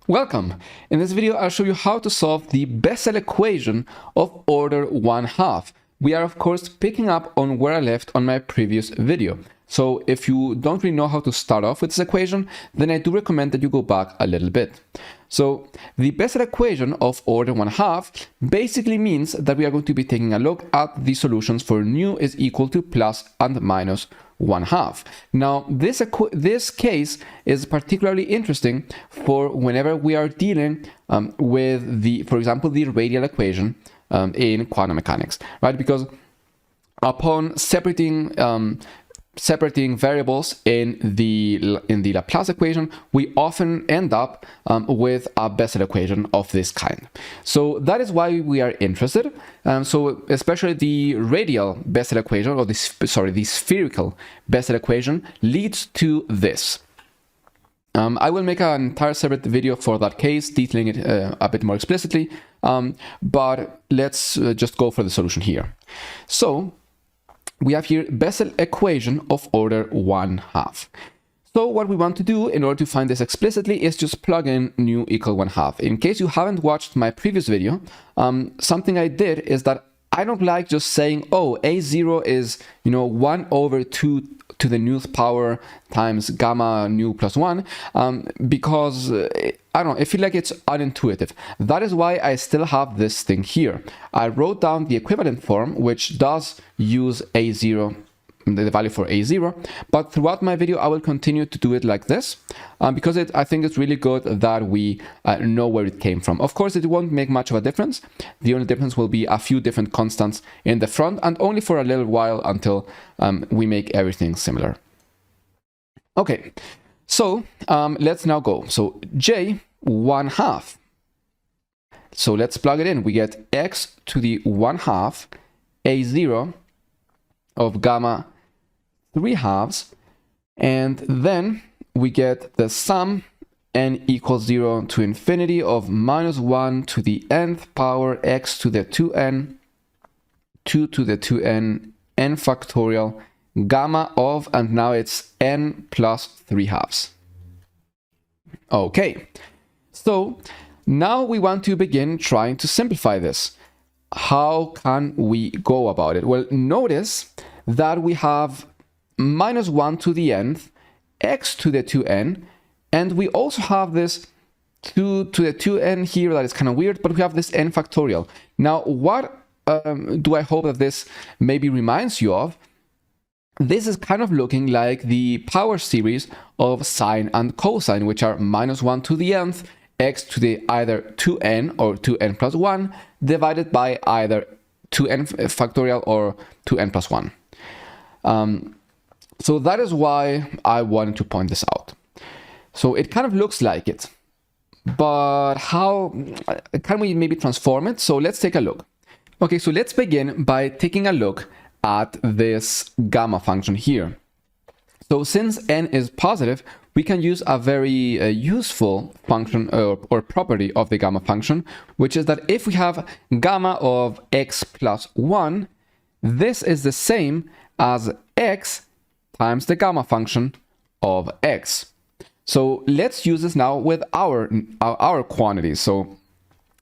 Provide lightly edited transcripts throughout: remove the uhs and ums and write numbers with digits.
Welcome! In this video I'll show you how to solve the Bessel equation of order 1/2. We are of course picking up on where I left on my previous video. So if you don't really know how to start off with this equation, then I do recommend that you go back a little bit. So the Bessel equation of order 1/2 basically means that we are going to be taking a look at the solutions for nu is equal to plus and minus 1/2. Now this case is particularly interesting for whenever we are dealing with for example, the radial equation in quantum mechanics, right? Because upon separating variables in the Laplace equation, we often end up with a Bessel equation of this kind. So that is why we are interested. So especially the radial Bessel equation, or the spherical Bessel equation, leads to this. I will make an entire separate video for that case, detailing it a bit more explicitly, but let's just go for the solution here. So we have here Bessel equation of order 1/2. So what we want to do in order to find this explicitly is just plug in nu equal 1/2. In case you haven't watched my previous video, something I did is that I don't like just saying, oh, a0 is, 1 over 2 to the nth power times gamma nu plus 1, because I don't know, I feel like it's unintuitive. That is why I still have this thing here. I wrote down the equivalent form, which does use a0, the value for a0, but throughout my video I will continue to do it like this, because I think it's really good that we know where it came from. Of course, it won't make much of a difference. The only difference will be a few different constants in the front, and only for a little while until we make everything similar. Okay, so let's now go. So j 1/2. So let's plug it in. We get x to the 1/2 a0 of gamma 3/2, and then we get the sum n equals 0 to infinity of -1 to the nth power x to the 2n 2 to the 2n n factorial gamma of, and now it's n plus 3/2. Okay, so now we want to begin trying to simplify this. How can we go about it? Well, notice that we have -1 to the nth, x to the 2n, and we also have this 2 to the 2n here. That is kind of weird, but we have this n factorial. Now, what do I hope that this maybe reminds you of? This is kind of looking like the power series of sine and cosine, which are -1 to the nth, x to the either 2n or 2n plus 1, divided by either 2n factorial or 2n plus 1. So that is why I wanted to point this out. So it kind of looks like it, but how can we maybe transform it? So let's take a look. Okay, so let's begin by taking a look at this gamma function here. So since n is positive, we can use a very useful function or property of the gamma function, which is that if we have gamma of x plus 1, this is the same as x times the gamma function of x. So let's use this now with our quantities. So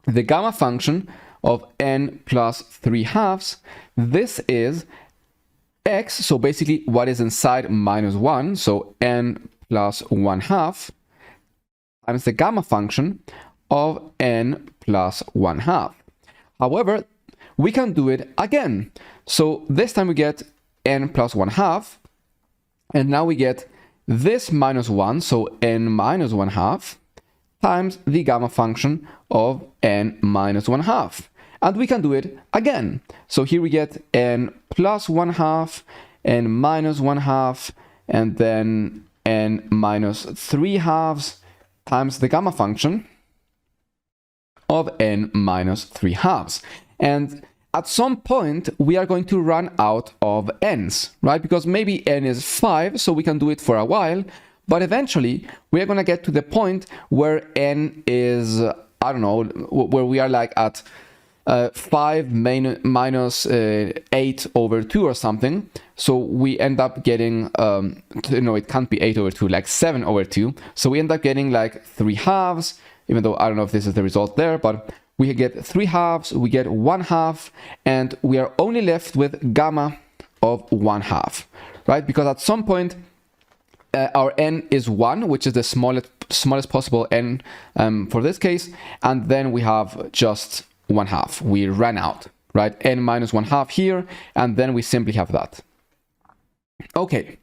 the gamma function of n plus 3/2, this is x, so basically what is inside -1, so n plus 1/2, times the gamma function of n plus 1/2. However, we can do it again. So this time we get n plus 1/2, and now we get this -1, so n minus 1/2, times the gamma function of n minus 1/2. And we can do it again. So here we get n plus 1/2, n minus 1/2, and then n minus 3/2 times the gamma function of n minus 3/2. And at some point, we are going to run out of n's, right? Because maybe n is 5, so we can do it for a while, but eventually we are going to get to the point where n is, I don't know, where we are like at 5 minus 8 over 2 or something. So we end up getting, no, it can't be 8 over 2, like 7 over 2. So we end up getting like 3/2, even though I don't know if this is the result there, but we get 3/2, we get 1/2, and we are only left with gamma of 1/2, right? Because at some point, our n is 1, which is the smallest possible n for this case, and then we have just 1/2. We ran out, right? N minus 1/2 here, and then we simply have that. Okay,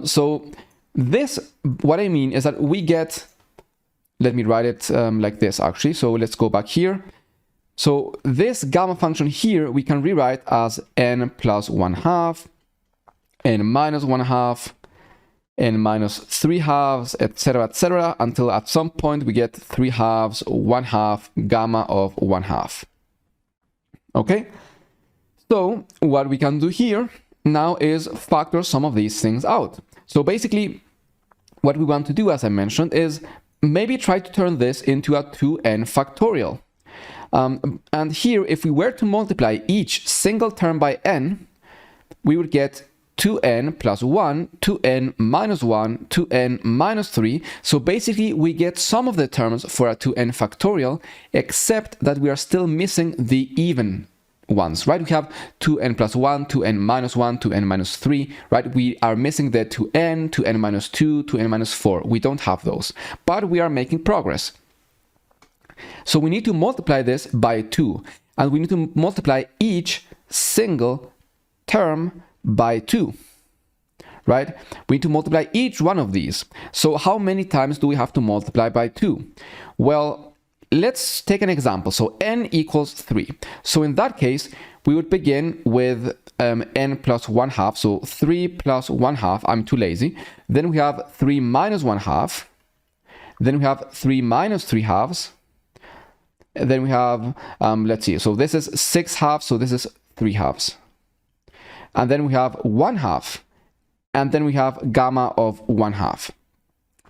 so this, what I mean is that we get, let me write it like this actually. So let's go back here. So this gamma function here, we can rewrite as n plus 1/2, n minus 1/2, n minus 3/2, etc., until at some point we get 3/2, 1/2, gamma of 1/2. Okay, so what we can do here now is factor some of these things out. So basically, what we want to do, as I mentioned, is maybe try to turn this into a 2n factorial. And here, if we were to multiply each single term by n, we would get 2n plus 1, 2n minus 1, 2n minus 3. So basically, we get some of the terms for a 2n factorial, except that we are still missing the even ones, right? We have 2n plus 1, 2n minus 1, 2n minus 3, right? We are missing the 2n, 2n minus 2, 2n minus 4. We don't have those, but we are making progress. So we need to multiply this by 2, and we need to multiply each single term by 2, right? We need to multiply each one of these. So how many times do we have to multiply by 2? Well, let's take an example. So n equals 3. So in that case, we would begin with n plus 1/2. So 3 plus 1/2, I'm too lazy. Then we have 3 minus 1/2. Then we have 3 minus 3/2. And then we have, let's see, so this is 6/2, so this is 3/2. And then we have 1/2. And then we have gamma of 1/2.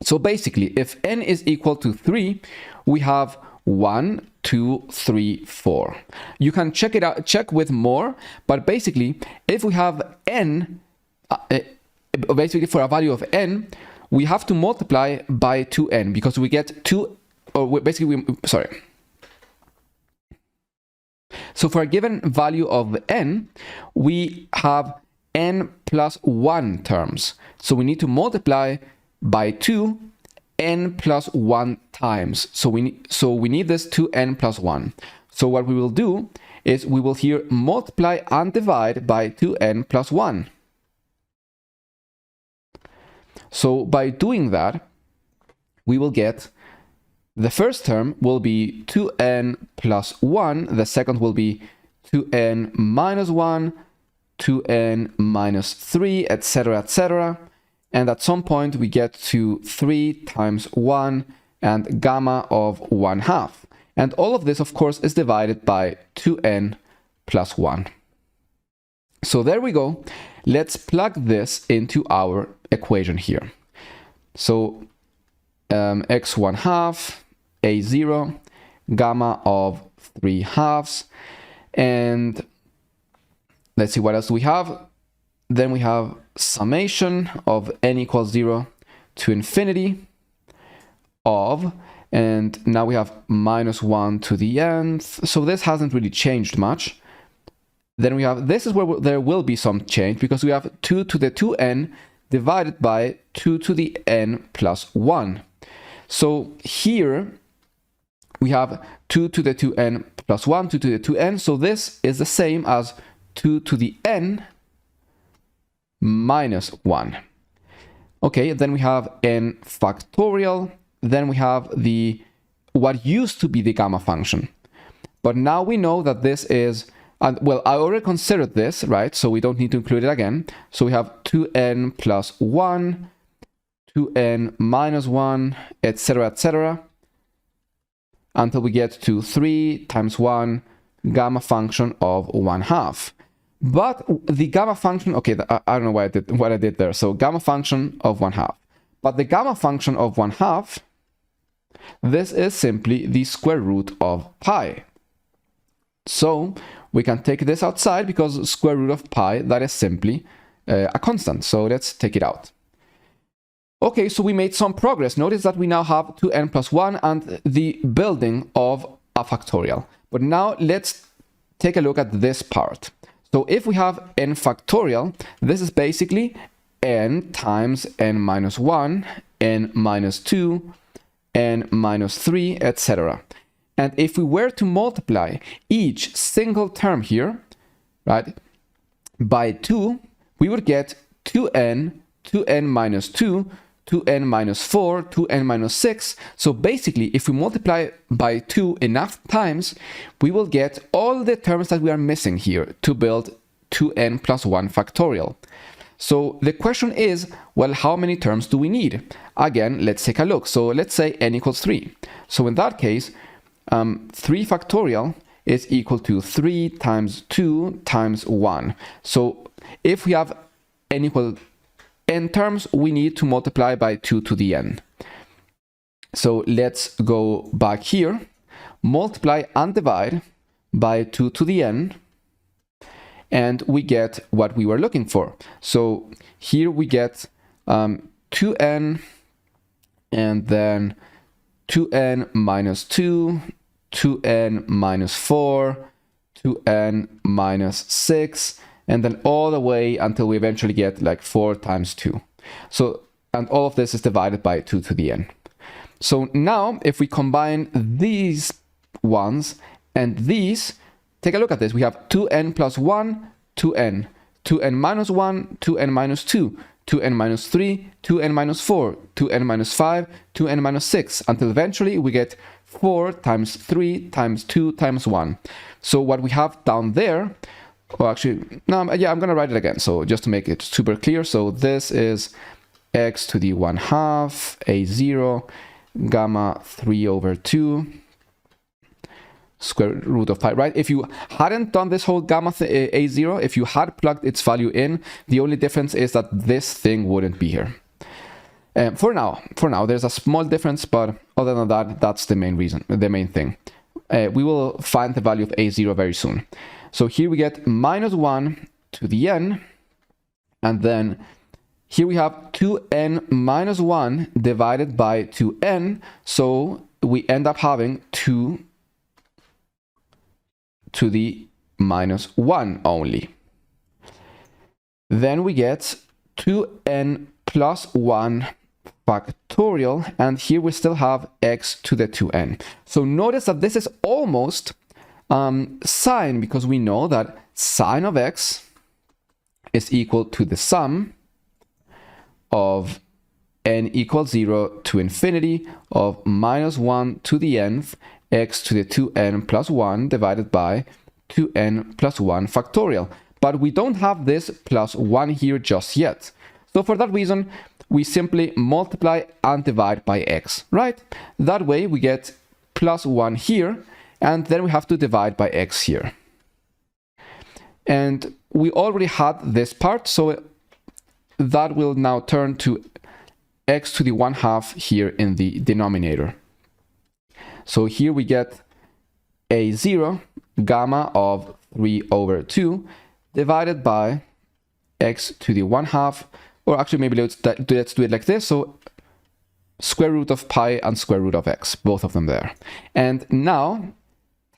So basically, if n is equal to 3, we have 1, 2, 3, 4. You can check it out, check with more, but basically, if we have n, basically for a value of n, we have to multiply by 2n because we get 2, or basically, sorry. So for a given value of n, we have n plus 1 terms. So we need to multiply by 2 n plus 1 times. So we need this 2n plus 1. So what we will do is we will here multiply and divide by 2n plus 1. So by doing that, we will get the first term will be 2n plus 1. The second will be 2n minus 1, 2n minus 3, etc., etc. And at some point, we get to 3 times 1 and gamma of 1/2. And all of this, of course, is divided by 2n plus 1. So there we go. Let's plug this into our equation here. So x 1/2, a0, gamma of 3/2, and let's see what else we have. Then we have summation of n equals 0 to infinity of, and now we have minus 1 to the nth. So this hasn't really changed much. Then we have, this is where there will be some change because we have 2 to the 2n divided by 2 to the n plus 1. So here we have 2 to the 2n plus 1, 2 to the 2n. So this is the same as 2 to the n minus 1. Okay, then we have n factorial. Then we have the what used to be the gamma function. But now we know that this is, well, I already considered this, right? So we don't need to include it again. So we have 2n plus 1, 2n minus 1, etc., etc., until we get to 3 times 1 gamma function of 1/2. But the gamma function, okay, I don't know what I did there. So gamma function of 1/2. But the gamma function of 1/2, this is simply the square root of pi. So we can take this outside because square root of pi, that is simply a constant. So let's take it out. Okay, so we made some progress. Notice that we now have 2n plus 1 and the building of a factorial. But now let's take a look at this part. So if we have n factorial, this is basically n times n minus 1, n minus 2, n minus 3, etc. And if we were to multiply each single term here, right, by 2, we would get 2n, 2n minus 2, 2n minus 4, 2n minus 6. So basically, if we multiply by 2 enough times, we will get all the terms that we are missing here to build 2n plus 1 factorial. So the question is, well, how many terms do we need? Again, let's take a look. So let's say n equals 3. So in that case, 3 factorial is equal to 3 times 2 times 1. So if we have n equal n terms, we need to multiply by 2 to the n. So let's go back here, multiply and divide by 2 to the n, and we get what we were looking for. So here we get 2n, and then 2n minus 2, 2n minus 4, 2n minus 6, and then all the way until we eventually get like 4 times 2. So, and all of this is divided by 2 to the n. So now, if we combine these ones and these, take a look at this. We have 2n plus 1, 2n, 2n minus 1, 2n minus 2, 2n minus 3, 2n minus 4, 2n minus 5, 2n minus 6, until eventually we get 4 times 3 times 2 times 1. So what we have down there, or actually, no, yeah, I'm going to write it again. So just to make it super clear. So this is x to the 1/2 a0 gamma 3 over 2 square root of pi, right? If you hadn't done this whole gamma a0, if you had plugged its value in, the only difference is that this thing wouldn't be here. For now, there's a small difference, but other than that, that's the main reason, the main thing. We will find the value of a0 very soon. So here we get minus 1 to the n, and then here we have 2n minus 1 divided by 2n, so we end up having 2 to the minus 1 only. Then we get 2n plus 1 factorial, and here we still have x to the 2n. So notice that this is almost sine, because we know that sine of x is equal to the sum of n equals 0 to infinity of minus 1 to the nth x to the 2n plus 1 divided by 2n plus 1 factorial. But we don't have this plus 1 here just yet. So for that reason, we simply multiply and divide by x, right? That way we get plus 1 here, and then we have to divide by x here. And we already had this part, so that will now turn to x to the 1/2 here in the denominator. So here we get a0 gamma of 3 over 2 divided by x to the 1/2, or actually maybe let's do it like this. So square root of pi and square root of x, both of them there. And now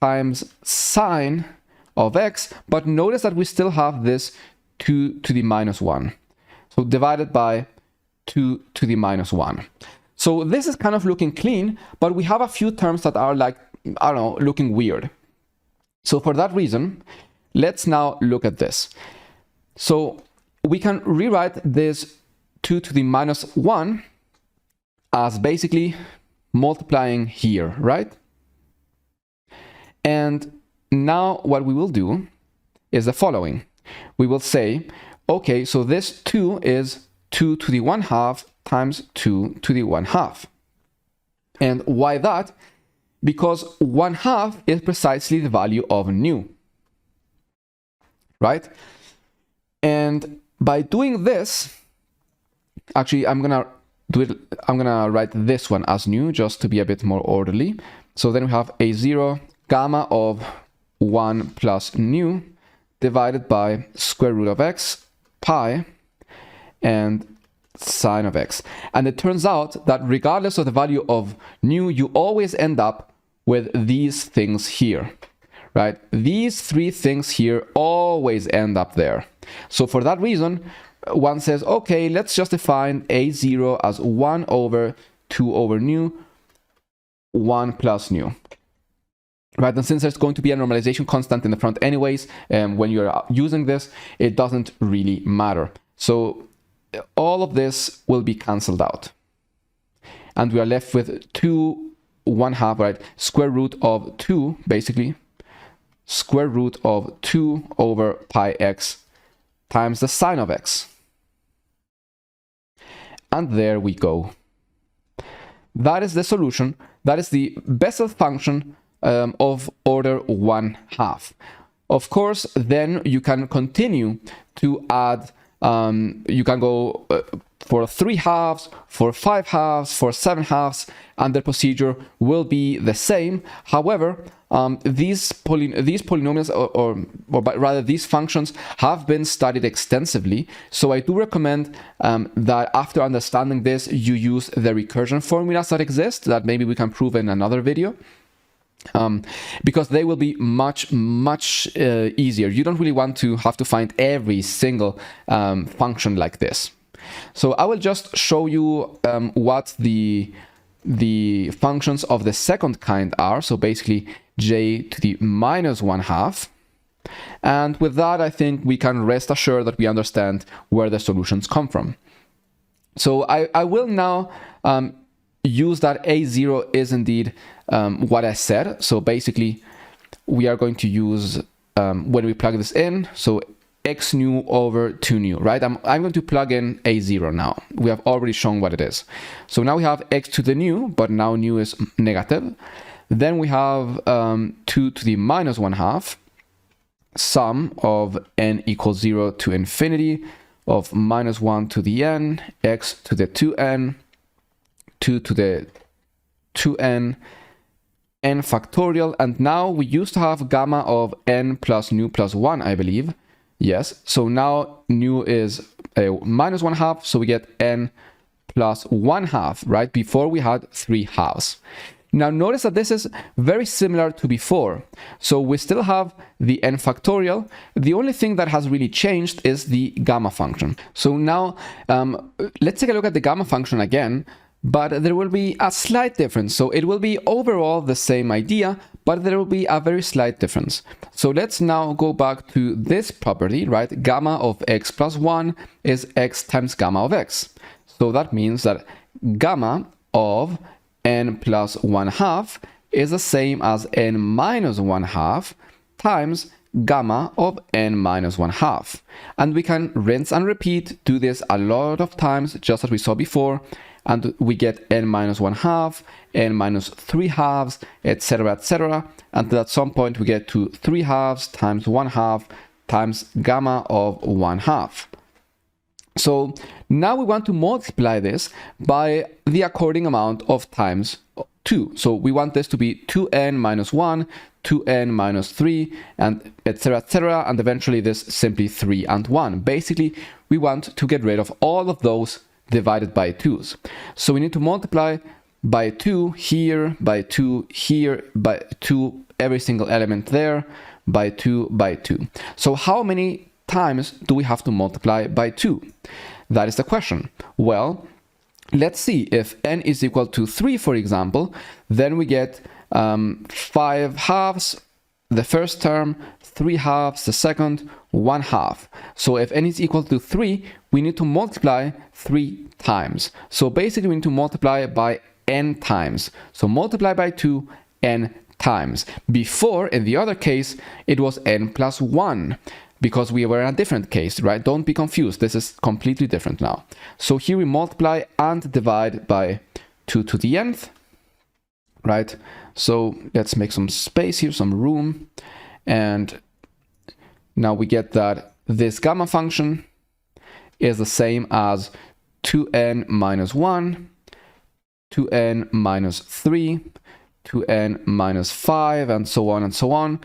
times sine of x, but notice that we still have this 2 to the minus 1. So divided by 2 to the minus 1. So this is kind of looking clean, but we have a few terms that are like, I don't know, looking weird. So for that reason, let's now look at this. So we can rewrite this 2 to the minus 1 as basically multiplying here, right? And now what we will do is the following. We will say, okay, so this 2 is 2 to the 1/2 times 2 to the 1/2. And why that? Because 1/2 is precisely the value of nu, right? And by doing this, actually, I'm gonna write this one as nu just to be a bit more orderly. So then we have a0 gamma of 1 plus nu divided by square root of x, pi, and sine of x. And it turns out that regardless of the value of nu, you always end up with these things here, right? These three things here always end up there. So for that reason, one says, okay, let's just define a0 as 1 over 2 over nu, 1 plus nu. Right, and since there's going to be a normalization constant in the front anyways, when you're using this, it doesn't really matter. So all of this will be cancelled out. And we are left with 2 1/2, right? Square root of 2, basically. Square root of 2 over pi x times the sine of x. And there we go. That is the solution. That is the Bessel function of order 1/2. Of course, then you can continue to add, you can go for 3/2, for 5/2, for 7/2, and the procedure will be the same. However, these polynomials, or rather these functions, have been studied extensively. So I do recommend that after understanding this, you use the recursion formulas that exist, that maybe we can prove in another video. Because they will be much easier. You don't really want to have to find every single function like this. So I will just show you what the functions of the second kind are. So basically j to the minus 1/2. And with that, I think we can rest assured that we understand where the solutions come from. So I will now use that a0 is indeed what I said. So basically, we are going to use, when we plug this in, so x nu over 2 nu, right? I'm going to plug in a0 now. We have already shown what it is. So now we have x to the nu, but now nu is negative. Then we have 2 to the minus 1/2, sum of n equals 0 to infinity of minus 1 to the n, x to the 2n, 2 to the 2n, n factorial, and now we used to have gamma of n plus nu plus 1, I believe. Yes, so now nu is minus 1/2, so we get n plus 1/2, right? Before we had 3/2. Now notice that this is very similar to before. So we still have the n factorial. The only thing that has really changed is the gamma function. So now let's take a look at the gamma function again. But there will be a slight difference. So it will be overall the same idea, but there will be a very slight difference. So let's now go back to this property, right? Gamma of x plus 1 is x times gamma of x. So that means that gamma of n plus 1/2 is the same as n minus 1/2 times gamma of n minus 1/2. And we can rinse and repeat, do this a lot of times, just as we saw before. And we get n minus 1/2, n minus 3/2, etc., etc. Until at some point we get to 3/2 times 1/2 times gamma of 1/2. So now we want to multiply this by the according amount of times 2. So we want this to be 2n minus 1, 2n minus 3, and etc., etc. And eventually this simply 3 and 1. Basically, we want to get rid of all of those divided by 2's. So we need to multiply by 2 here, by 2 here, by 2 every single element there, by 2, by 2. So how many times do we have to multiply by 2? That is the question. Well, let's see. If n is equal to 3, for example, then we get 5/2 the first term, 3/2 the second, 1/2. So if n is equal to 3, we need to multiply 3 times. So basically we need to multiply by n times. So multiply by 2 n times. Before, in the other case, it was n plus 1, because we were in a different case, right? Don't be confused. This is completely different now. So here we multiply and divide by 2 to the nth, right? So let's make some space here, some room. And now we get that this gamma function is the same as 2n minus 1, 2n minus 3, 2n minus 5, and so on and so on.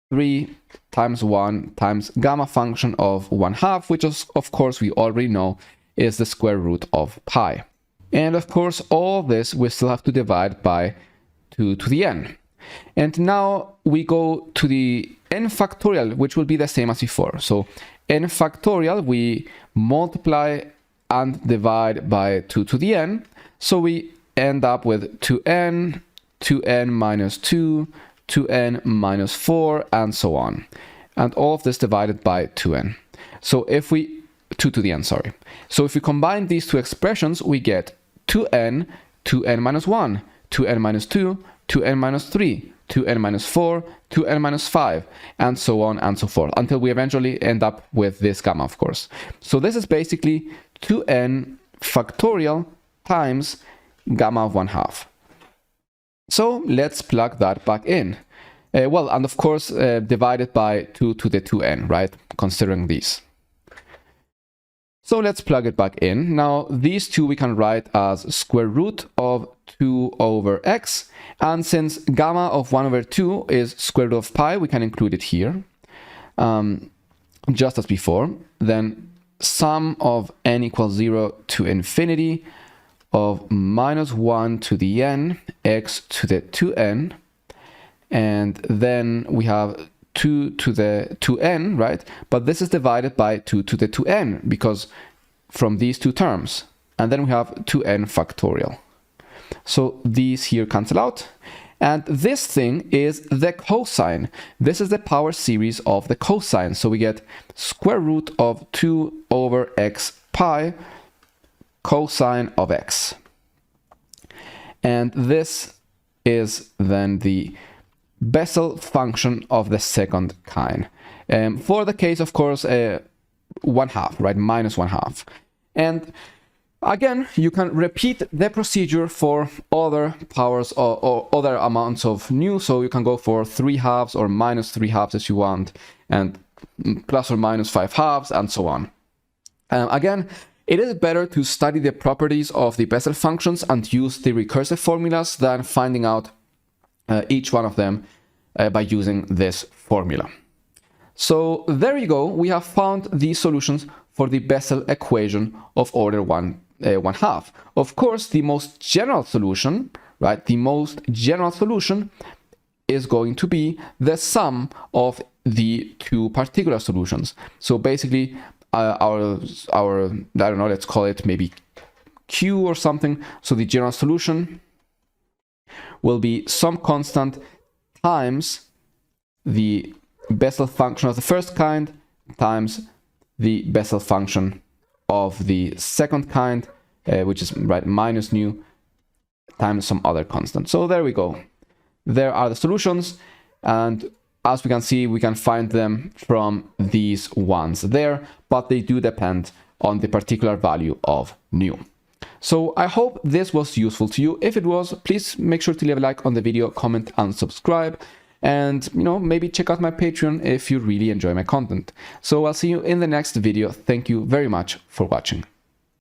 3 times 1 times gamma function of 1/2, which is, of course, we already know is the square root of pi. And of course, all this we still have to divide by 2 to the n. And now we go to the n factorial, which will be the same as before. So n factorial, we multiply and divide by 2 to the n. So we end up with 2n, 2n minus 2, 2n minus 4, and so on. And all of this divided by 2n. So if we 2 to the n, sorry. So if we combine these two expressions, we get 2n, 2n minus 1, 2n minus 2, 2n minus 3, 2n minus 4, 2n minus 5, and so on and so forth, until we eventually end up with this gamma, of course. So this is basically 2n factorial times gamma of 1/2. So let's plug that back in. Well, and of course, divided by 2 to the 2n, right? Considering these. So let's plug it back in. Now, these two we can write as square root of 2 over x. And since gamma of 1 over 2 is square root of pi, we can include it here, just as before. Then sum of n equals 0 to infinity of minus 1 to the n, x to the 2n. And then we have 2 to the 2n, right? But this is divided by 2 to the 2n because from these two terms. And then we have 2n factorial. So these here cancel out. And this thing is the cosine. This is the power series of the cosine. So we get square root of 2 over x pi cosine of x. And this is then the Bessel function of the second kind. For the case, of course, 1/2, right? Minus 1/2. And again, you can repeat the procedure for other powers or other amounts of nu. So you can go for 3/2 or minus 3/2 if you want, and plus or minus 5/2, and so on. Again, it is better to study the properties of the Bessel functions and use the recursive formulas than finding out each one of them by using this formula. So there you go. We have found the solutions for the Bessel equation of order 1/2. Of course, the most general solution, right? The most general solution is going to be the sum of the two particular solutions. So basically, our I don't know, let's call it maybe Q or something. So the general solution will be some constant times the Bessel function of the first kind times the Bessel function of the second kind, which is right minus nu times some other constant. So there we go. There are the solutions, and as we can see, we can find them from these ones there, but they do depend on the particular value of nu. So I hope this was useful to you. If it was, please make sure to leave a like on the video, comment and subscribe. And, maybe check out my Patreon if you really enjoy my content. So I'll see you in the next video. Thank you very much for watching.